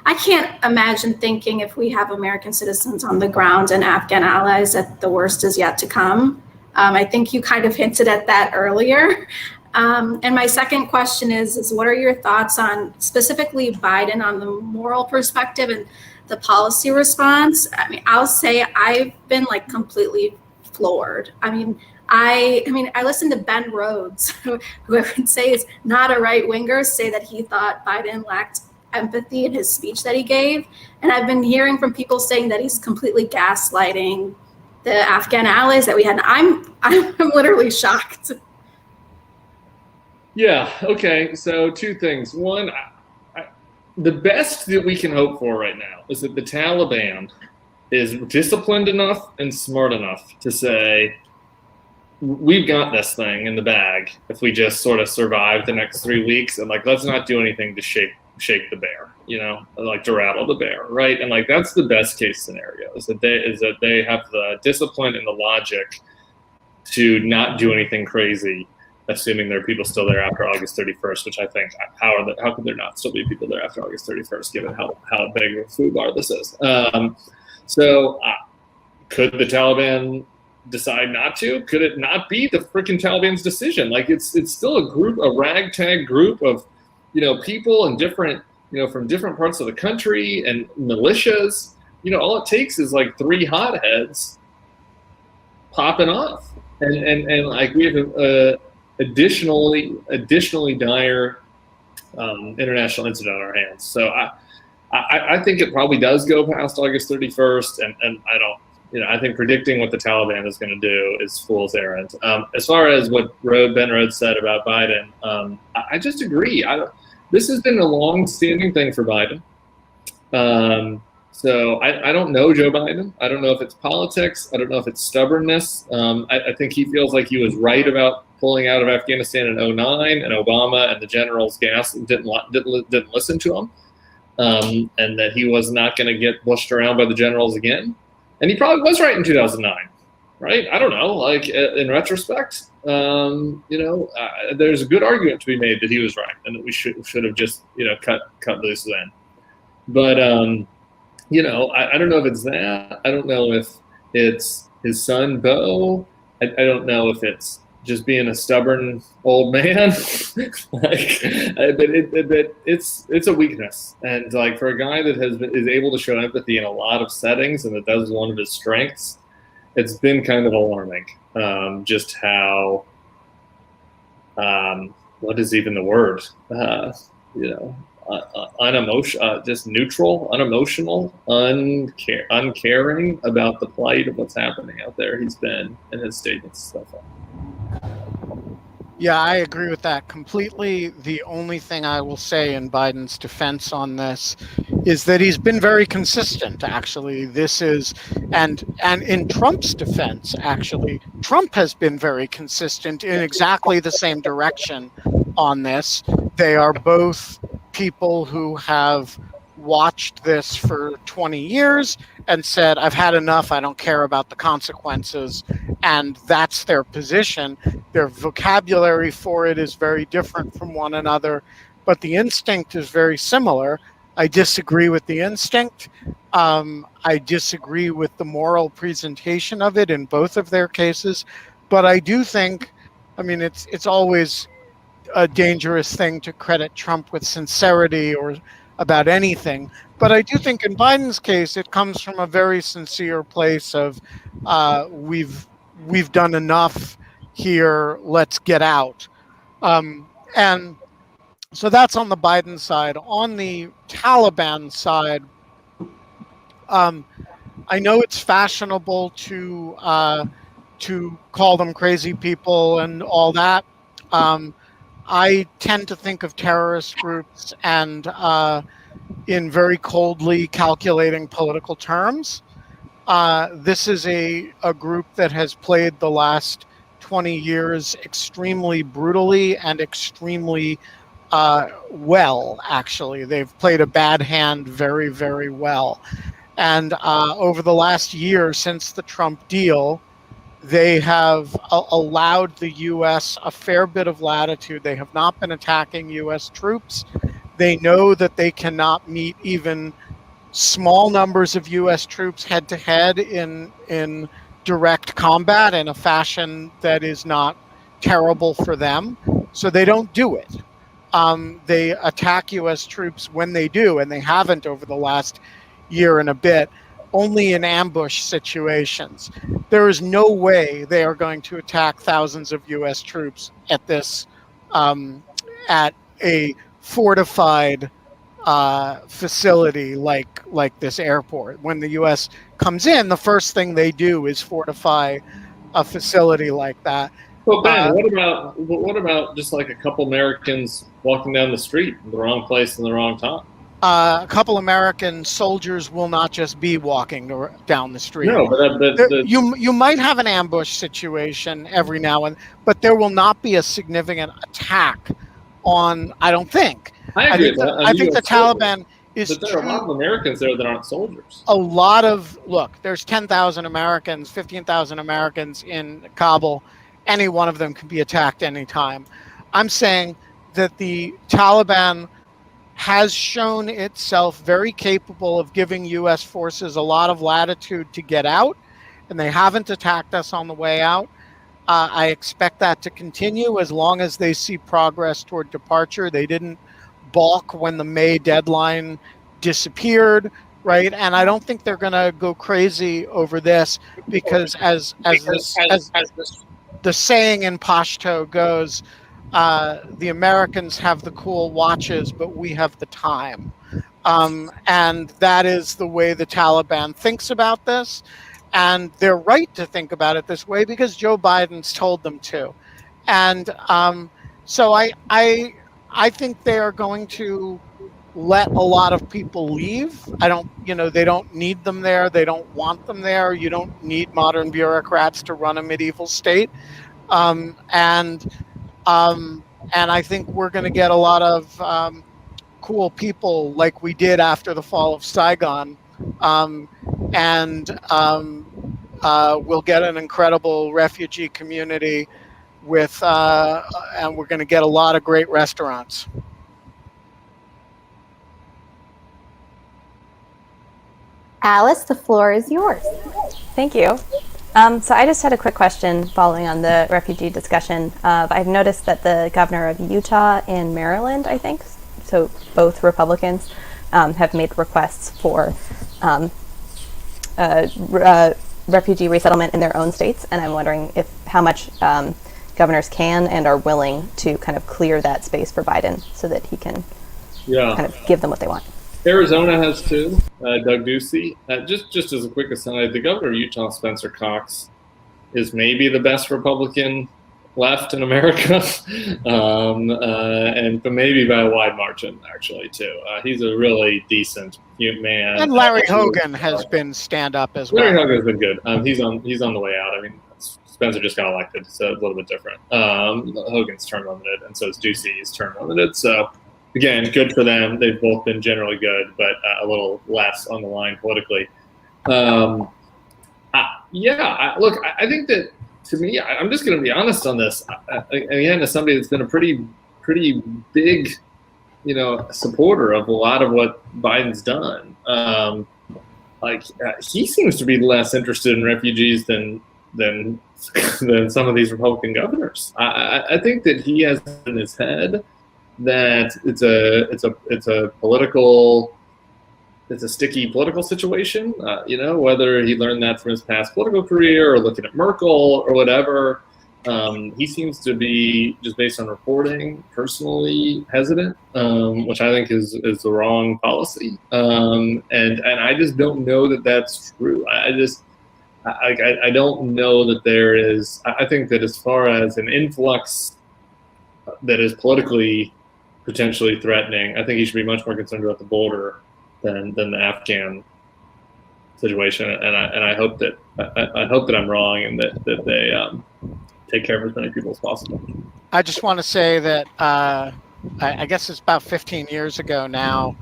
I can't imagine thinking if we have American citizens on the ground and Afghan allies that the worst is yet to come. I think you kind of hinted at that earlier. And my second question is what are your thoughts on specifically Biden on the moral perspective and the policy response? I'll say I've been completely floored. I listened to Ben Rhodes, who I would say is not a right winger, say that he thought Biden lacked empathy in his speech that he gave. And I've been hearing from people saying that he's completely gaslighting the Afghan allies that we had. I'm literally shocked. Yeah. Okay. So two things. One, the best that we can hope for right now is that the Taliban is disciplined enough and smart enough to say, we've got this thing in the bag if we just sort of survive the next 3 weeks and let's not do anything to shake the bear, to rattle the bear, right? And that's the best case scenario is that they have the discipline and the logic to not do anything crazy, assuming there are people still there after August 31st, which I think, how could there not still be people there after August 31st, given how big of a food bar this is? Could the Taliban decide not to? Could it not be the freaking Taliban's decision? It's still a ragtag group of, people and different, from different parts of the country and militias. All it takes is 3 hotheads popping off, and we have additionally dire international incident on our hands. So I think it probably does go past August 31st, and I don't, I think predicting what the Taliban is going to do is fool's errand. As far as what Ben Rhodes said about Biden, I just agree. This has been a long-standing thing for Biden. So I don't know Joe Biden. I don't know if it's politics. I don't know if it's stubbornness. I think he feels like he was right about pulling out of Afghanistan in 2009, and Obama and the generals didn't listen to him, and that he was not going to get pushed around by the generals again. And he probably was right in 2009, right? I don't know. In retrospect, there's a good argument to be made that he was right and that we should have just cut loose then. But I don't know if it's that. I don't know if it's his son Bo. I don't know if it's just being a stubborn old man. But it's a weakness, and for a guy that is able to show empathy in a lot of settings, and that is one of his strengths, it's been kind of alarming. Just how what is even the word? Unemotional, just neutral, unemotional, uncaring about the plight of what's happening out there. He's been in his statements and stuff. Yeah, I agree with that completely. The only thing I will say in Biden's defense on this is that he's been very consistent, actually. And in Trump's defense, actually, Trump has been very consistent in exactly the same direction on this. They are both people who have watched this for 20 years and said, I've had enough, I don't care about the consequences. And that's their position. Their vocabulary for it is very different from one another, but the instinct is very similar. I disagree with the instinct. I disagree with the moral presentation of it in both of their cases. But I do think, I mean, it's always a dangerous thing to credit Trump with sincerity or about anything. But I do think in Biden's case, it comes from a very sincere place of we've done enough here, let's get out. And so that's on the Biden side. On the Taliban side, I know it's fashionable to call them crazy people and all that. I tend to think of terrorist groups and in very coldly calculating political terms. This is a group that has played the last 20 years extremely brutally and extremely well, actually. They've played a bad hand very, very well. And over the last year since the Trump deal, they have allowed the U.S. a fair bit of latitude. They have not been attacking U.S. troops. They know that they cannot meet even small numbers of U.S. troops head-to-head in direct combat in a fashion that is not terrible for them. So they don't do it. They attack U.S. troops when they do, and they haven't over the last year and a bit, only in ambush situations. There is no way they are going to attack thousands of U.S. troops at this, at a fortified facility like this airport. When the U.S. comes in, the first thing they do is fortify a facility like that. Well, Ben, what about just like a couple Americans walking down the street in the wrong place in the wrong time? A couple American soldiers will not just be walking down the street. No, but you might have an ambush situation every now and, but there will not be a significant attack on. I don't think. I agree with that. I think the Taliban is. But there are a lot of Americans there that aren't soldiers. A lot of there's 10,000 Americans, 15,000 Americans in Kabul. Any one of them can be attacked anytime. I'm saying that the Taliban has shown itself very capable of giving U.S. forces a lot of latitude to get out, and they haven't attacked us on the way out. I expect that to continue as long as they see progress toward departure. They didn't balk when the May deadline disappeared, right? And I don't think they're going to go crazy over this because as the saying in Pashto goes, the Americans have the cool watches, but we have the time. And that is the way the Taliban thinks about this. And they're right to think about it this way because Joe Biden's told them to. And so I think they are going to let a lot of people leave. They don't need them there. They don't want them there. You don't need modern bureaucrats to run a medieval state. And I think we're going to get a lot of cool people like we did after the fall of Saigon. We'll get an incredible refugee community and we're going to get a lot of great restaurants. Alice, the floor is yours. Thank you. So I just had a quick question following on the refugee discussion. I've noticed that the governor of Utah and Maryland, I think, so both Republicans, have made requests for refugee resettlement in their own states. And I'm wondering how much governors can and are willing to kind of clear that space for Biden so that he can kind of give them what they want. Arizona has too. Doug Ducey. Just as a quick aside, the governor of Utah, Spencer Cox, is maybe the best Republican left in America, and but maybe by a wide margin, actually, too. He's a really decent man. And Larry Hogan has been stand-up as well. Larry Hogan's been good. He's on the way out. I mean, Spencer just got elected, so a little bit different. Hogan's term limited, and so is Ducey's term limited. So, again, good for them. They've both been generally good, but a little less on the line politically. Look, I think that, to me, I'm just going to be honest on this. Again, as somebody that's been a pretty big, supporter of a lot of what Biden's done, he seems to be less interested in refugees than some of these Republican governors. I think that he has in his head that it's a sticky political situation. Whether he learned that from his past political career or looking at Merkel or whatever. He seems to be, just based on reporting, personally hesitant, which I think is the wrong policy. And I just don't know that that's true. I don't know that there is. I think that as far as an influx that is politically potentially threatening, I think he should be much more concerned about the border than the Afghan situation. And I hope that I'm wrong, and that they take care of as many people as possible. I just want to say that I guess it's about 15 years ago now.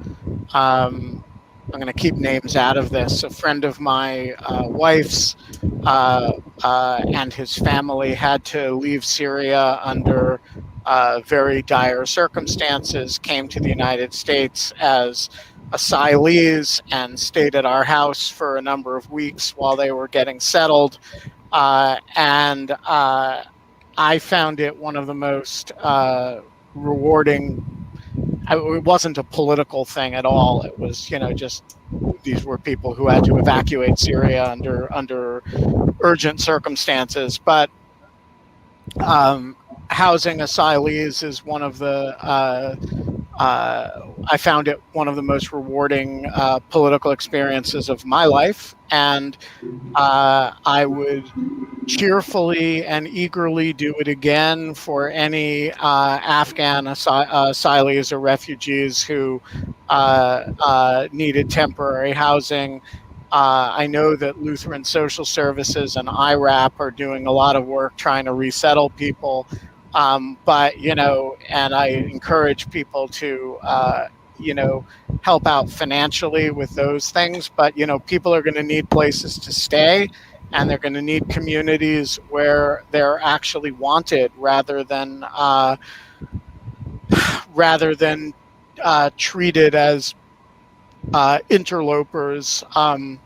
I'm going to keep names out of this. A friend of my wife's and his family had to leave Syria under very dire circumstances, came to the United States as asylees and stayed at our house for a number of weeks while they were getting settled. And I found it one of the most rewarding. It wasn't a political thing at all. It was, just these were people who had to evacuate Syria under urgent circumstances. But housing asylees is one of the I found it one of the most rewarding political experiences of my life, and I would cheerfully and eagerly do it again for any Afghan asylees or refugees who needed temporary housing. I know that Lutheran Social Services and IRAP are doing a lot of work trying to resettle people. But, and I encourage people to, help out financially with those things. But, people are going to need places to stay, and they're going to need communities where they're actually wanted rather than treated as interlopers. A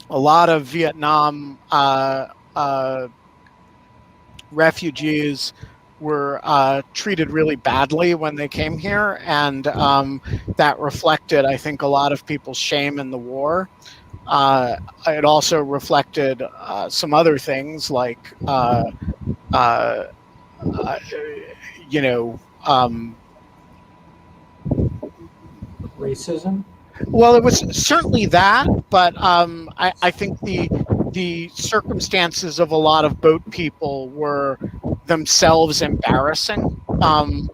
lot of Vietnam refugees were treated really badly when they came here, and that reflected, I think, a lot of people's shame in the war. It also reflected some other things like, Racism? Well, it was certainly that, but I think the circumstances of a lot of boat people were themselves embarrassing, and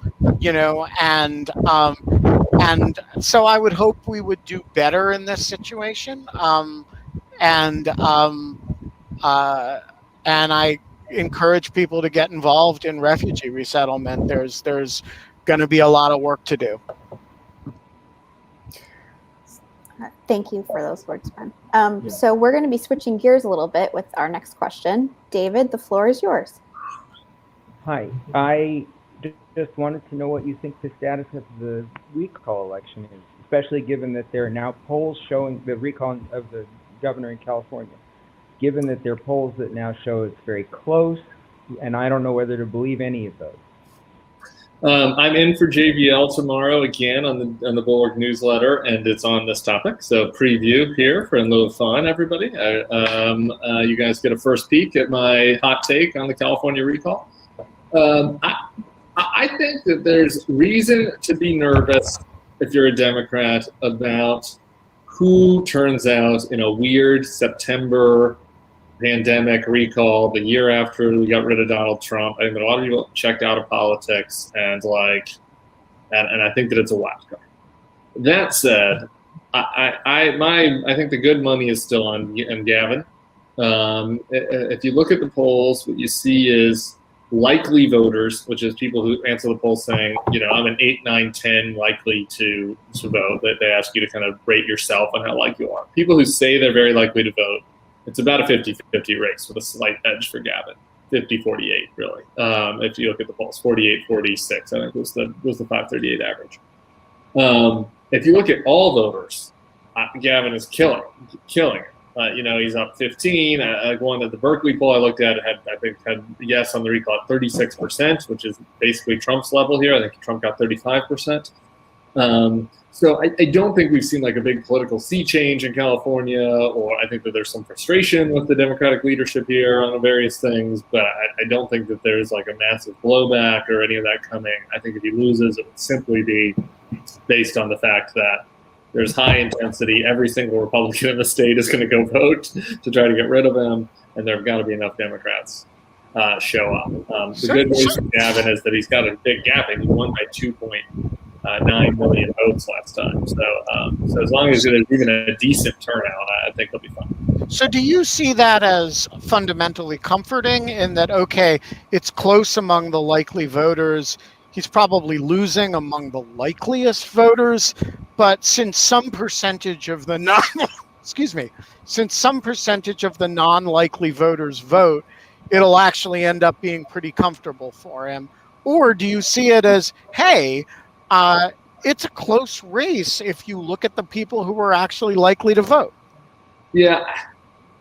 so I would hope we would do better in this situation, and I encourage people to get involved in refugee resettlement. There's going to be a lot of work to do. Thank you for those words, Ben. So we're going to be switching gears a little bit with our next question. David, the floor is yours. Hi. I just wanted to know what you think the status of the recall election is, especially given that there are now polls showing the recall of the governor in California, given that there are polls that now show it's very close, and I don't know whether to believe any of those. I'm in for JVL tomorrow again on the Bulwark newsletter, and it's on this topic. So preview here for a little fun, everybody. You guys get a first peek at my hot take on the California recall. I think that there's reason to be nervous if you're a Democrat about who turns out in a weird September pandemic recall, the year after we got rid of Donald Trump. I think that a lot of people checked out of politics, and I think that it's a wild card. That said, I think the good money is still on Gavin. If you look at the polls, what you see is likely voters, which is people who answer the poll saying, I'm an 8, 9, 10 likely to vote. That they ask you to kind of rate yourself on how likely you are. People who say they're very likely to vote, it's about a 50-50 race with a slight edge for Gavin. 50-48, really. If you look at the polls, 48-46, I think was the 538 average. If you look at all voters, Gavin is killing it. He's up 15. One at the Berkeley poll I looked at had yes on the recall at 36%, which is basically Trump's level here. I think Trump got 35%. So I don't think we've seen like a big political sea change in California, or I think that there's some frustration with the Democratic leadership here on various things, but I don't think that there's like a massive blowback or any of that coming. I think if he loses, it would simply be based on the fact that there's high intensity. Every single Republican in the state is going to go vote to try to get rid of him, and there have got to be enough Democrats show up. The good news for Gavin is that he's got a big gap, and he won by 2.9 million votes last time. So as long as there's even a decent turnout, I think he'll be fine. So do you see that as fundamentally comforting in that, okay, it's close among the likely voters, he's probably losing among the likeliest voters, but since some percentage of the non-likely voters vote, it'll actually end up being pretty comfortable for him? Or do you see it as, hey, it's a close race if you look at the people who are actually likely to vote? Yeah,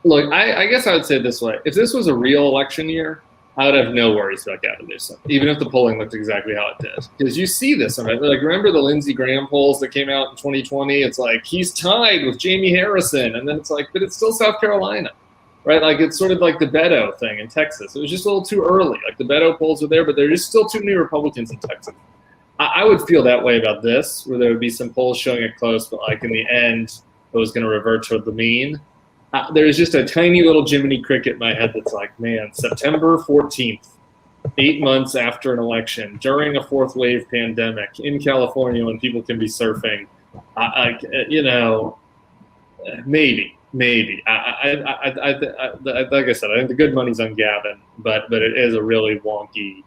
look, I guess I would say it this way. If this was a real election year, I would have no worries about Gavin Newsom, even if the polling looked exactly how it did. Because you see this. Remember the Lindsey Graham polls that came out in 2020? It's like, he's tied with Jamie Harrison. And then it's like, but it's still South Carolina, right? Like, it's sort of like the Beto thing in Texas. It was just a little too early. Like, the Beto polls are there, but there is still too many Republicans in Texas. I would feel that way about this, where there would be some polls showing it close, but like in the end, it was going to revert toward the mean. There's just a tiny little Jiminy Cricket in my head that's like, man, September 14th, 8 months after an election, during a fourth wave pandemic in California when people can be surfing, maybe. Like I said, I think the good money's on Gavin, but it is a really wonky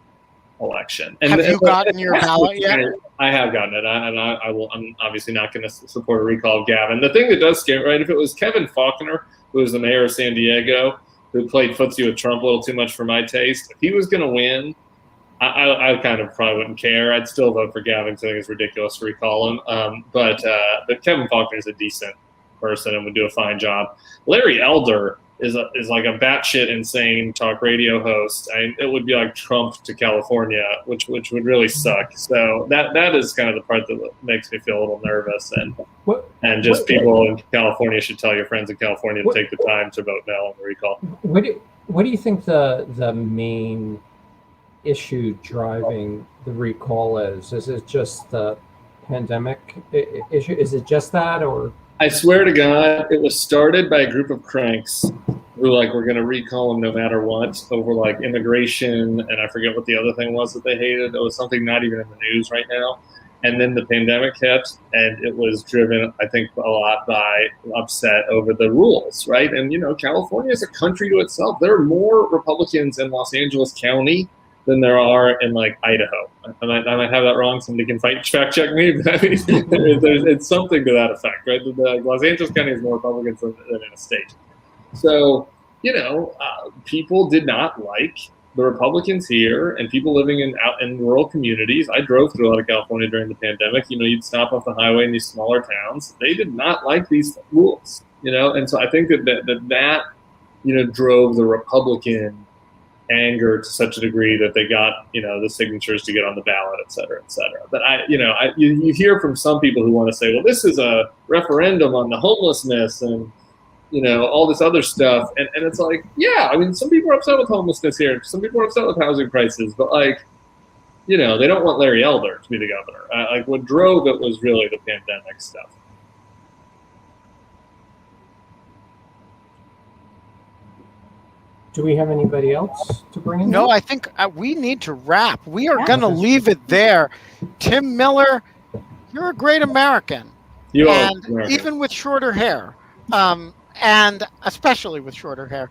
election. Have you gotten your ballot yet? I have gotten it, I'm obviously not going to support a recall of Gavin. The thing that does scare me, right, if it was Kevin Faulconer, who was the mayor of San Diego, who played footsie with Trump a little too much for my taste, if he was going to win, I kind of probably wouldn't care. I'd still vote for Gavin because I think it's ridiculous to recall him. But Kevin Faulconer is a decent person and would do a fine job. Larry Elder is like a batshit insane talk radio host. It would be like Trump to California, which would really suck. So that is kind of the part that makes me feel a little nervous. People in California should tell your friends in California to take the time to vote no on the recall. What do you think the main issue driving the recall is? Is it just the pandemic issue? Is it just that, or? I swear to God, it was started by a group of cranks who were going to recall him no matter what over immigration, and I forget what the other thing was that they hated. It was something not even in the news right now. And then the pandemic hit, and it was driven, I think, a lot by upset over the rules, right? And, California is a country to itself. There are more Republicans in Los Angeles County than there are in Idaho. I might have that wrong. Somebody can fact check me. But I mean, it's something to that effect, right? Los Angeles County is more Republicans than in a state. So, people did not like the Republicans here, and people living out in rural communities. I drove through a lot of California during the pandemic. You'd stop off the highway in these smaller towns. They did not like these rules, and so I think that drove the Republican anger to such a degree that they got the signatures to get on the ballot, et cetera, et cetera. But you hear from some people who want to say, well, this is a referendum on the homelessness and all this other stuff, and it's like, yeah, I mean, some people are upset with homelessness here, some people are upset with housing prices, but they don't want Larry Elder to be the governor. What drove it was really the pandemic stuff. Do we have anybody else to bring in? No, I think we need to wrap. We are Yeah. going to leave it there. Tim Miller, you're a great American. You are And American. even with shorter hair, and especially with shorter hair.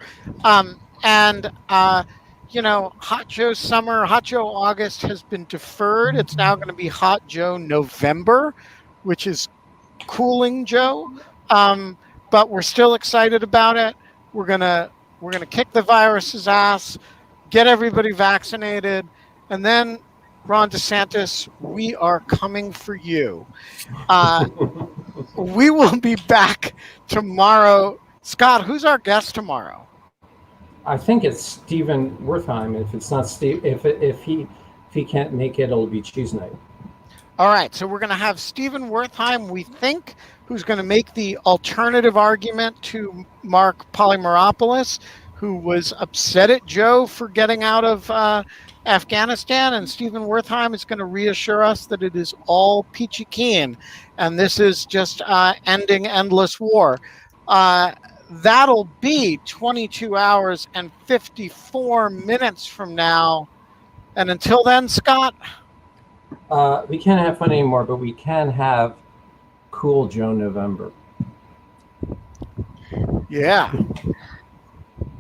You know, Hot Joe Summer, Hot Joe August has been deferred. It's now going to be Hot Joe November, which is cooling Joe. But we're still excited about it. We're gonna kick the virus's ass, get everybody vaccinated, and then Ron DeSantis, we are coming for you. We will be back tomorrow. Scott, who's our guest tomorrow? I think it's Stephen Wertheim. If it's not Steve, if he can't make it, it'll be Cheese Night. All right, so we're going to have Stephen Wertheim, we think, who's going to make the alternative argument to Mark Polymeropoulos, who was upset at Joe for getting out of Afghanistan. And Stephen Wertheim is going to reassure us that it is all peachy keen, and this is just ending endless war. That'll be 22 hours and 54 minutes from now. And until then, Scott? We can't have fun anymore, but we can have cool Joe November.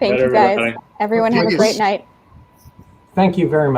Thank Right, you guys. everybody. Everyone have a great night. Thank you very much.